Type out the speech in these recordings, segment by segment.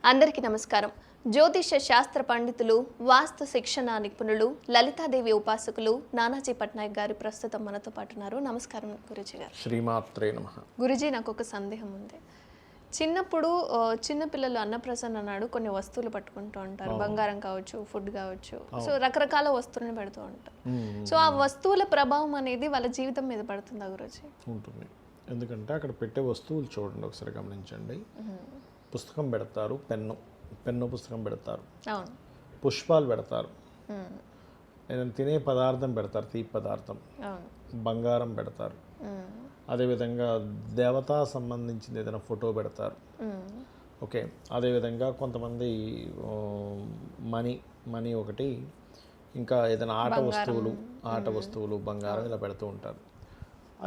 అందరికీ నమస్కారం. జ్యోతిష శాస్త్ర పండితులు, వాస్తు శిక్షణ నిపుణులు, లలితాదేవి ఉపాసకులు నానాజీ పట్నాయక్ గారు ప్రస్తుతం మనతో పాటు ఉన్నారు. నమస్కారం గురుజీ గారు. శ్రీమాత్రే నమః. గురుజీ, నాకు ఒక సందేహం ఉంది. చిన్నప్పుడు చిన్నపిల్లలు అన్నప్రసన్న నాడు కొన్ని వస్తువులు పట్టుకుంటూ ఉంటారు. బంగారం కావచ్చు, ఫుడ్ కావచ్చు, సో రకరకాల వస్తువులను పెడుతూ ఉంటారు. సో ఆ వస్తువుల ప్రభావం అనేది వాళ్ళ జీవితం మీద పడుతుందా గురుజీ? ఉంటుంది. ఎందుకంటే అక్కడ పెట్టే వస్తువులు చూడండి, ఒకసారి గమనించండి. పుస్తకం పెడతారు, పెన్ను పుస్తకం పెడతారు, పుష్పాలు పెడతారు, ఏదైనా తినే పదార్థం పెడతారు, తీపి పదార్థం, బంగారం పెడతారు, అదేవిధంగా దేవతా సంబంధించింది ఏదైనా ఫోటో పెడతారు. ఓకే, అదేవిధంగా కొంతమంది మనీ ఒకటి, ఇంకా ఏదైనా ఆట వస్తువులు బంగారం ఇలా పెడుతూ ఉంటారు.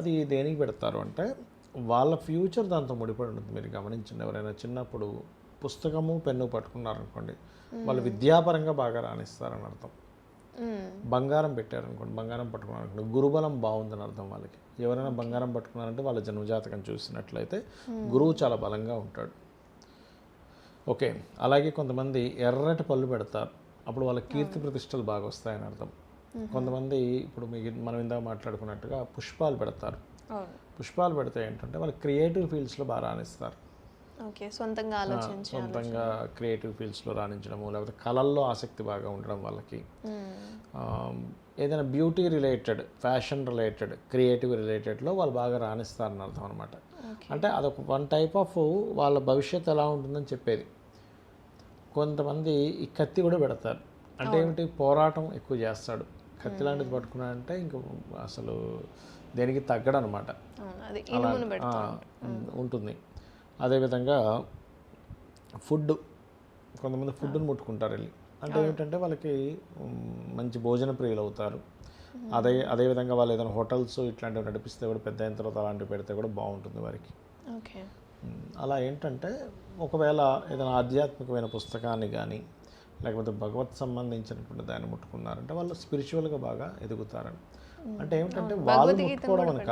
అది దేనికి పెడతారు అంటే వాళ్ళ ఫ్యూచర్ దాంతో ముడిపడి ఉంటుంది. మీరు గమనించండి, ఎవరైనా చిన్నప్పుడు పుస్తకము పెన్ను పట్టుకున్నారనుకోండి, వాళ్ళు విద్యాపరంగా బాగా రాణిస్తారని అర్థం. బంగారం పెట్టారనుకోండి, బంగారం పట్టుకున్నారనుకోండి, గురుబలం బాగుందని అర్థం వాళ్ళకి. ఎవరైనా బంగారం పట్టుకున్నారంటే వాళ్ళ జన్మజాతకం చూసినట్లయితే గురువు చాలా బలంగా ఉంటాడు. ఓకే, అలాగే కొంతమంది ఎర్రటి పళ్ళు పెడతారు, అప్పుడు వాళ్ళ కీర్తి ప్రతిష్టలు బాగా వస్తాయని అర్థం. కొంతమంది ఇప్పుడు మనం ఇందాక మాట్లాడుకున్నట్టుగా పుష్పాలు పెడతారు. పుష్పాలు పెడితే ఏంటంటే వాళ్ళు క్రియేటివ్ ఫీల్డ్స్లో బాగా రాణిస్తారు. సొంతంగా క్రియేటివ్ ఫీల్డ్స్లో రాణించడము, లేకపోతే కళల్లో ఆసక్తి బాగా ఉండడం వాళ్ళకి. ఏదైనా beauty related, fashion related, creative రిలేటెడ్లో వాళ్ళు బాగా రాణిస్తారని అర్థం అనమాట. అంటే అదొక వన్ టైప్ ఆఫ్ వాళ్ళ భవిష్యత్తు ఎలా ఉంటుందని చెప్పేది. కొంతమంది ఈ కత్తి కూడా పెడతారు. అంటే ఏమిటి, పోరాటం ఎక్కువ చేస్తాడు. కత్తి లాంటిది పట్టుకున్నాడంటే ఇంక అసలు దేనికి తగ్గడనమాట, అలా ఉంటుంది. అదేవిధంగా కొంతమంది ఫుడ్ని ముట్టుకుంటారు వెళ్ళి. అంటే ఏమిటంటే వాళ్ళకి మంచి భోజన ప్రియులు అవుతారు. అదేవిధంగా వాళ్ళు ఏదైనా హోటల్స్ ఇట్లాంటివి నడిపిస్తే కూడా పెద్ద అయిన తర్వాత అలాంటివి పెడితే కూడా బాగుంటుంది వారికి. అలా ఏంటంటే ఒకవేళ ఏదైనా ఆధ్యాత్మికమైన పుస్తకాన్ని కానీ లేకపోతే భగవత్ సంబంధించినటువంటి దాన్ని ముట్టుకున్నారంటే వాళ్ళు స్పిరిచువల్గా బాగా ఎదుగుతారని. అంటే ఏమిటంటే వాళ్ళు ముట్టుకోవడం అని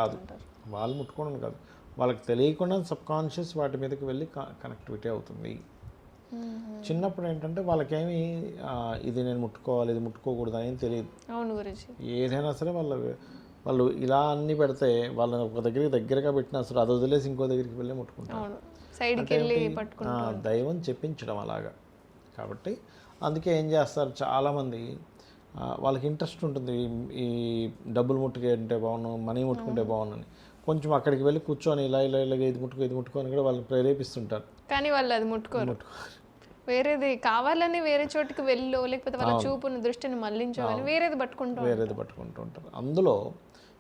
కాదు, వాళ్ళకి తెలియకుండా సబ్కాన్షియస్ వాటి మీదకి వెళ్ళి కనెక్టివిటీ అవుతుంది. చిన్నప్పుడు ఏంటంటే వాళ్ళకేమి ఇది నేను ముట్టుకోవాలి, ఇది ముట్టుకోకూడదు అని తెలియదు. ఏదైనా సరే వాళ్ళు ఇలా అన్ని పెడితే వాళ్ళని ఒక దగ్గరగా పెట్టినా సరే అది వదిలేసి ఇంకో దగ్గరికి వెళ్ళి ముట్టుకుంటారు. దైవం చెప్పించడం అలాగా. కాబట్టి అందుకే ఏం చేస్తారు, చాలామంది వాళ్ళకి ఇంట్రెస్ట్ ఉంటుంది, ఈ డబ్బులు ముట్టుకుంటే బాగున్నాను, మనీ ముట్టుకుంటే బాగున్నాను, కొంచెం అక్కడికి వెళ్ళి కూర్చొని ఇలా ఇది ముట్టుకొని కూడా వాళ్ళని ప్రేరేపిస్తుంటారు. కానీ వాళ్ళు అది ముట్టుకోరు. వేరేది కావాలని వేరే చోటుకి వెళ్ళో లేకపోతే వాళ్ళ చూపును దృష్టిని మళ్ళించాలని వేరేది పట్టుకుంటూ ఉంటారు. అందులో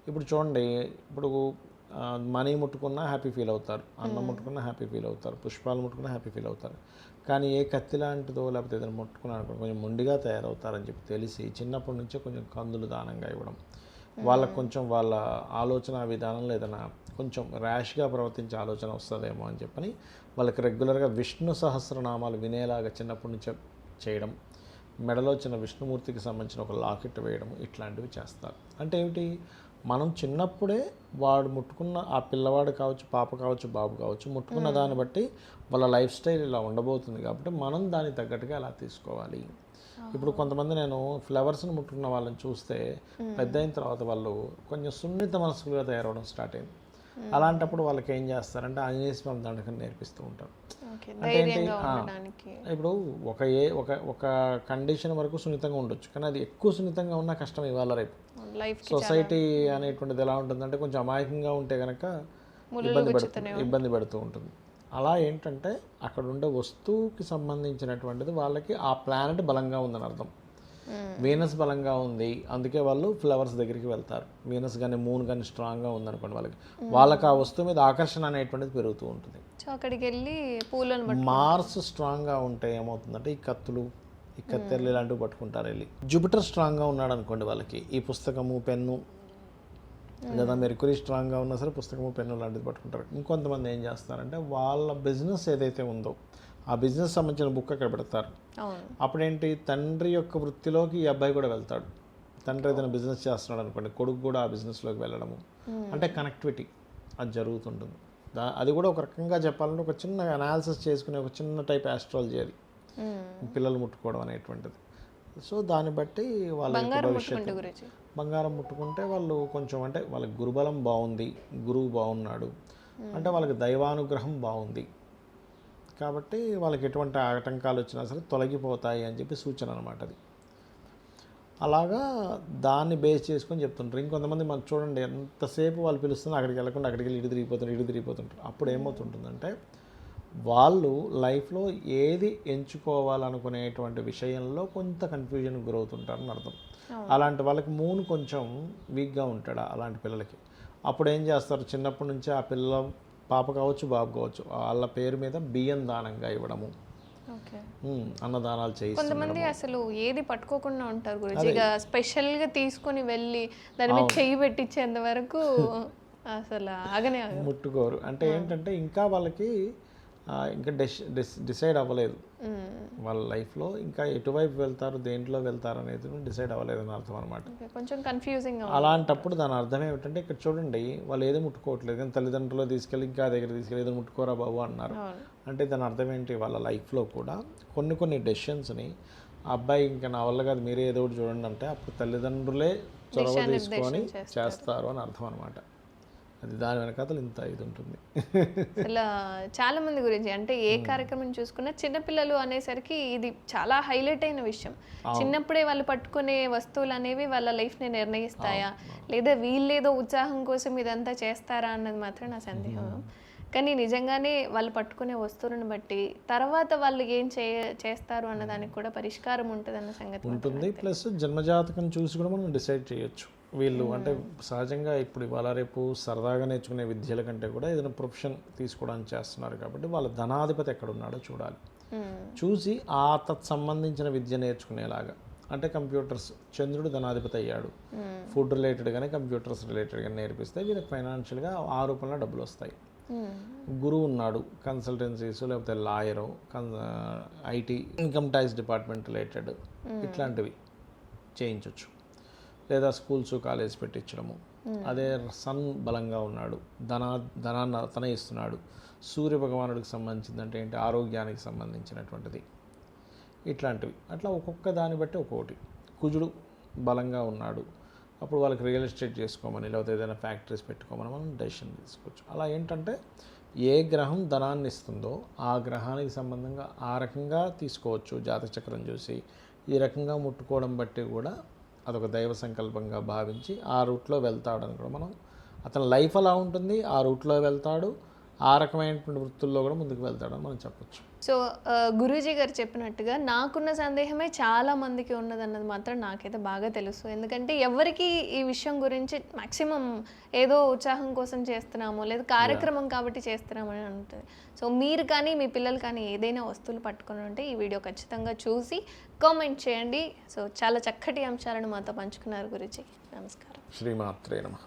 ఇప్పుడు చూడండి, ఇప్పుడు మనీ ముట్టుకున్నా హ్యాపీ ఫీల్ అవుతారు, అన్నం ముట్టుకున్నా హ్యాపీ ఫీల్ అవుతారు, పుష్పాలు ముట్టుకున్నా హ్యాపీ ఫీల్ అవుతారు. కానీ ఏ కత్తి లాంటిదో లేకపోతే ఏదైనా ముట్టుకున్నాను కొంచెం మొండిగా తయారవుతారని చెప్పి తెలిసి చిన్నప్పటి నుంచే కొంచెం కందులు దానంగా ఇవ్వడం, వాళ్ళకు కొంచెం వాళ్ళ ఆలోచన విధానంలో ఏదైనా కొంచెం ర్యాష్గా ప్రవర్తించే ఆలోచన వస్తుందేమో అని చెప్పని వాళ్ళకి రెగ్యులర్గా విష్ణు సహస్రనామాలు వినేలాగా చిన్నప్పటి నుంచే చేయడం, మెడలో చిన్న విష్ణుమూర్తికి సంబంధించిన ఒక లాకెట్ వేయడం, ఇట్లాంటివి చేస్తారు. అంటే ఏమిటి, మనం చిన్నప్పుడే వాడు ముట్టుకున్న ఆ పిల్లవాడు కావచ్చు, పాప కావచ్చు, బాబు కావచ్చు, ముట్టుకున్న దాన్ని బట్టి వాళ్ళ లైఫ్ స్టైల్ ఇలా ఉండబోతుంది. కాబట్టి మనం దానికి తగ్గట్టుగా అలా తీసుకోవాలి. ఇప్పుడు కొంతమంది నేను ఫ్లవర్స్ని ముట్టుకున్న వాళ్ళని చూస్తే పెద్ద అయిన తర్వాత వాళ్ళు కొంచెం సున్నిత మనసులుగా తయారవడం స్టార్ట్ అయింది. అలాంటప్పుడు వాళ్ళకి ఏం చేస్తారంటే ఆంజనేయ స్వామి దండకం నేర్పిస్తూ ఉంటారు. అంటే ఏంటి, ఇప్పుడు ఒక కండిషన్ వరకు సున్నితంగా ఉండొచ్చు, కానీ అది ఎక్కువ సున్నితంగా ఉన్నా కష్టం ఇవాళ రేపు. సొసైటీ అనేటువంటిది ఎలా ఉంటుందంటే కొంచెం అమాయకంగా ఉంటే కనుక ఇబ్బంది పెడుతూ ఉంటుంది. అలా ఏంటంటే అక్కడ ఉండే వస్తువుకి సంబంధించినటువంటిది వాళ్ళకి ఆ ప్లానెట్ బలంగా ఉందని అర్థం. వీనస్ బలంగా ఉంది, అందుకే వాళ్ళు ఫ్లవర్స్ దగ్గరికి వెళ్తారు. వీనస్ కానీ మూన్ కానీ స్ట్రాంగ్గా ఉందనుకోండి, వాళ్ళకి ఆ వస్తువు మీద ఆకర్షణ అనేటువంటిది పెరుగుతూ ఉంటుంది. అక్కడికి వెళ్ళి పూలను మార్స్ స్ట్రాంగ్గా ఉంటే ఏమవుతుందంటే ఈ కత్తెరలు ఇలాంటివి పట్టుకుంటారు వెళ్ళి. జూపిటర్ స్ట్రాంగ్గా ఉన్నాడు అనుకోండి, వాళ్ళకి ఈ పుస్తకము పెన్ను, లేదా మెర్కురీ స్ట్రాంగ్గా ఉన్నా సరే పుస్తకము పెన్ను లాంటిది పట్టుకుంటారు. ఇంకొంతమంది ఏం చేస్తారంటే వాళ్ళ బిజినెస్ ఏదైతే ఉందో ఆ బిజినెస్ సంబంధించిన బుక్ అక్కడ పెడతారు. అప్పుడేంటి, తండ్రి యొక్క వృత్తిలోకి ఈ అబ్బాయి కూడా వెళ్తాడు. తండ్రి ఏదైనా బిజినెస్ చేస్తున్నాడు అనుకోండి, కొడుకు కూడా ఆ బిజినెస్లోకి వెళ్ళడము, అంటే కనెక్టివిటీ అది జరుగుతుంటుంది. అది కూడా ఒక రకంగా చెప్పాలంటే ఒక చిన్న అనాలిసిస్ చేసుకునే ఒక చిన్న టైప్ ఆస్ట్రాలజీ అది పిల్లలు ముట్టుకోవడం అనేటువంటిది. సో దాన్ని బట్టి వాళ్ళ యొక్క బంగారం భవిష్యత్తు ముట్టుకుంటే గురించి బంగారం ముట్టుకుంటే వాళ్ళు కొంచెం అంటే వాళ్ళకి గురుబలం బాగుంది, గురువు బాగున్నాడు అంటే వాళ్ళకి దైవానుగ్రహం బాగుంది కాబట్టి వాళ్ళకి ఎటువంటి ఆటంకాలు వచ్చినా సరే తొలగిపోతాయి అని చెప్పి సూచన అనమాట అది. అలాగా దాన్ని బేస్ చేసుకొని చెప్తుంటారు. ఇంకొంతమంది మనకు చూడండి ఎంతసేపు వాళ్ళు పిలుస్తున్నా అక్కడికి వెళ్ళకుండా అక్కడికి వెళ్ళి ఇటు తిరిగిపోతుంటారు. అప్పుడు ఏమవుతుంటుందంటే వాళ్ళు లైఫ్లో ఏది ఎంచుకోవాలనుకునేటువంటి విషయంలో కొంత కన్ఫ్యూజన్ గురవుతుంటారని అర్థం. అలాంటి వాళ్ళకి మూన్ కొంచెం వీక్గా ఉంటాడు అలాంటి పిల్లలకి. అప్పుడు ఏం చేస్తారు, చిన్నప్పటి నుంచే ఆ పిల్ల పాప కావచ్చు బాబు కావచ్చు వాళ్ళ పేరు మీద బియ్యం దానంగా ఇవ్వడము, అన్నదానాలు చేయిస్తారు. కొంతమంది అసలు ఏది పట్టుకోకుండా ఉంటారు గురించి, ఇక స్పెషల్గా తీసుకొని వెళ్ళి దాని మీద చెయ్యి పెట్టించేంత వరకు అసలు ఆగనే ముట్టుకోరు. అంటే ఏంటంటే ఇంకా వాళ్ళకి ఇంకా డిసైడ్ అవ్వలేదు వాళ్ళ లైఫ్లో, ఇంకా ఎటువైపు వెళ్తారు దేంట్లో వెళ్తారు అనేది డిసైడ్ అవ్వలేదు అని అర్థం అనమాట. కొంచెం కన్ఫ్యూజింగ్. అలాంటప్పుడు దాని అర్థం ఏమిటంటే ఇక్కడ చూడండి వాళ్ళు ఏదో ముట్టుకోవట్లేదు కానీ తల్లిదండ్రులు తీసుకెళ్ళి ఇంకా దగ్గర తీసుకెళ్ళి ఏదో ముట్టుకోరా బాబు అన్నారు. అంటే దాని అర్థం ఏంటి, వాళ్ళ లైఫ్లో కూడా కొన్ని డెసిషన్స్ని అబ్బాయి ఇంకా నా వల్ల కాదు మీరే ఏదో ఒకటి చూడండి అంటే అప్పుడు తల్లిదండ్రులే చొరవ తీసుకొని చేస్తారు అని అర్థం అనమాట. అది దాని వెనకాతలు ఇంత ఇది ఉంటుంది. అలా చాలా మంది గురించి అంటే ఏ కార్యక్రమం చూసుకున్నా చిన్నపిల్లలు అనేసరికి ఇది చాలా హైలైట్ అయిన విషయం. చిన్నప్పుడే వాళ్ళు పట్టుకునే వస్తువులు అనేవి వాళ్ళ లైఫ్ని నిర్ణయిస్తాయా లేదా వీళ్ళేదో ఉత్సాహం కోసం ఇదంతా చేస్తారా అన్నది మాత్రం నా సందేహం. కానీ నిజంగానే వాళ్ళు పట్టుకునే వస్తువులను బట్టి తర్వాత వాళ్ళు ఏం చేస్తారు అన్నదానికి కూడా పరిష్కారం ఉంటుందన్న సంగతి ఉంటుంది. ప్లస్ జన్మజాతకం చూసి కూడా మనం డిసైడ్ చేయొచ్చు. వీళ్ళు అంటే సహజంగా ఇప్పుడు ఇవాళ రేపు సరదాగా నేర్చుకునే విద్యల కంటే కూడా ఏదైనా ప్రొఫెషన్ తీసుకోవడానికి చేస్తున్నారు కాబట్టి వాళ్ళ ధనాధిపతి ఎక్కడ ఉన్నాడో చూడాలి. చూసి ఆ తత్సంబంధించిన విద్య నేర్చుకునేలాగా, అంటే కంప్యూటర్స్ చంద్రుడు ధనాధిపతి అయ్యాడు, ఫుడ్ రిలేటెడ్గానే కంప్యూటర్స్ రిలేటెడ్గా నేర్పిస్తే వీళ్ళకి ఫైనాన్షియల్గా ఆ రూపంలో డబ్బులు వస్తాయి. గురువు ఉన్నాడు కన్సల్టెన్సీస్ లేకపోతే lawyer, IT income tax department related ఇట్లాంటివి చేయించవచ్చు. లేదా స్కూల్స్ కాలేజ్ పెట్టించడము. అదే సన్ బలంగా ఉన్నాడు, ధనాన్ని అతనే ఇస్తున్నాడు, సూర్య భగవానుడికి సంబంధించిందంటే ఏంటి ఆరోగ్యానికి సంబంధించినటువంటిది ఇట్లాంటివి. అట్లా ఒక్కొక్క దాన్ని బట్టి ఒక్కొక్కటి. కుజుడు బలంగా ఉన్నాడు అప్పుడు వాళ్ళకి రియల్ ఎస్టేట్ చేసుకోమని లేకపోతే ఏదైనా ఫ్యాక్టరీస్ పెట్టుకోమని మనం డెసిషన్ తీసుకోవచ్చు. అలా ఏంటంటే ఏ గ్రహం ధనాన్ని ఇస్తుందో ఆ గ్రహానికి సంబంధంగా ఆ రకంగా తీసుకోవచ్చు. జాతక చక్రం చూసి ఈ రకంగా ముట్టుకోవడం బట్టి కూడా అదొక దైవ సంకల్పంగా భావించి ఆ రూట్లో వెళ్తాడని కూడా మనం, అతని లైఫ్ అలా ఉంటుంది, ఆ రూట్లో వెళ్తాడు, ఆ రకమైనటువంటి వృత్తుల్లో కూడా ముందుకు వెళ్తాడని మనం చెప్పొచ్చు. సో గురూజీ గారు చెప్పినట్టుగా నాకున్న సందేహమే చాలా మందికి ఉన్నదన్నది మాత్రం నాకైతే బాగా తెలుసు. ఎందుకంటే ఎవరికి ఈ విషయం గురించి మ్యాక్సిమం ఏదో ఉత్సాహం కోసం చేస్తున్నాము లేదా కార్యక్రమం కాబట్టి చేస్తున్నాము అని ఉంటుంది. సో మీరు కానీ మీ పిల్లలు కానీ ఏదైనా వస్తువులు పట్టుకొని ఉంటే ఈ వీడియో ఖచ్చితంగా చూసి కామెంట్ చేయండి. సో చాలా చక్కటి అంశాలను మాతో పంచుకున్నారు గురూజీ. నమస్కారం. శ్రీమాత్రే నమః.